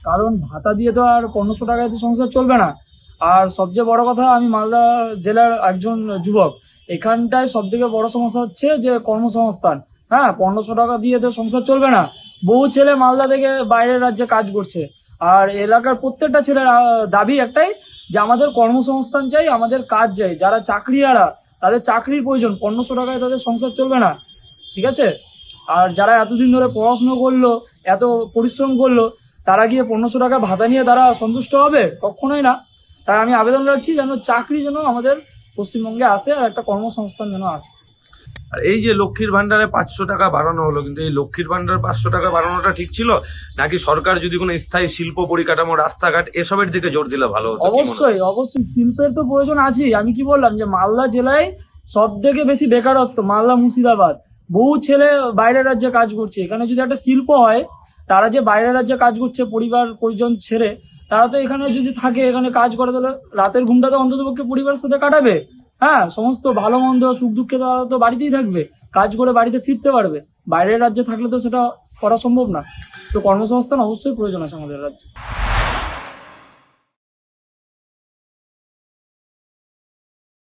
কারণ ভাতা দিয়ে তো আর 1500 টাকায় তো সংসার চলবে না। আর সবচেয়ে বড় কথা, আমি মালদা জেলার একজন যুবক, এখানটায় সব থেকে বড় সমস্যা হচ্ছে যে কর্মসংস্থান। হ্যাঁ, 1500 টাকা দিয়ে তো সংসার চলবে না। বহু ছেলে মালদা থেকে বাইরের রাজ্যে কাজ করছে। আর এলাকার প্রত্যেকটা ছেলের দাবি একটাই, যে আমাদের কর্মসংস্থান চাই, আমাদের কাজ চাই। যারা চাকরিয়ারা, তাদের চাকরির প্রয়োজন, 1500 টাকায় তাদের সংসার চলবে না। ঠিক আছে? আর যারা এতদিন ধরে পড়াশুনো করলো, এত পরিশ্রম করলো, তারা গিয়ে 1500 টাকা ভাতা নিয়ে তারা সন্তুষ্ট হবে? কখনোই না। তাই আমি আবেদন রাখছি যেন চাকরি যেন আমাদের পশ্চিমবঙ্গে আসে, আর একটা কর্মসংস্থান যেন আসে। আর এই যে লক্ষ্মীর ভান্ডারে 500 টাকা বাড়ানো হলো, কিন্তু এই লক্ষ্মীর ভান্ডার 500 টাকা বাড়ানোটা ঠিক ছিল, নাকি সরকার যদি কোনো স্থায়ী শিল্প পরিকাঠামো, রাস্তাঘাট এসবের দিকে জোর দিলে ভালো হতো? অবশ্যই অবশ্যই শিল্পের তো প্রয়োজন আছেই। আমি কি বললাম যে মালদা জেলায় সব থেকে বেশি বেকারত্ব, মালদা মুর্শিদাবাদ। বহু ছেলে বাইরের রাজ্যে কাজ করছে। এখানে যদি একটা শিল্প হয়, তারা যে বাইরের রাজ্যে কাজ করছে পরিবার পরিজন ছেড়ে, তারা তো এখানে যদি থাকে, এখানে কাজ করে, তাহলে রাতের ঘুমটা তো অন্তত পক্ষে পরিবারের সাথে কাটাবে। হ্যাঁ, সমস্ত ভালো মন্দ সুখ দুঃখে তারা তো বাড়িতেই থাকবে, কাজ করে বাড়িতে ফিরতে পারবে। বাইরের রাজ্যে থাকলে তো সেটা করা সম্ভব না। তো কর্মসংস্থান অবশ্যই প্রয়োজন আছে আমাদের রাজ্যে।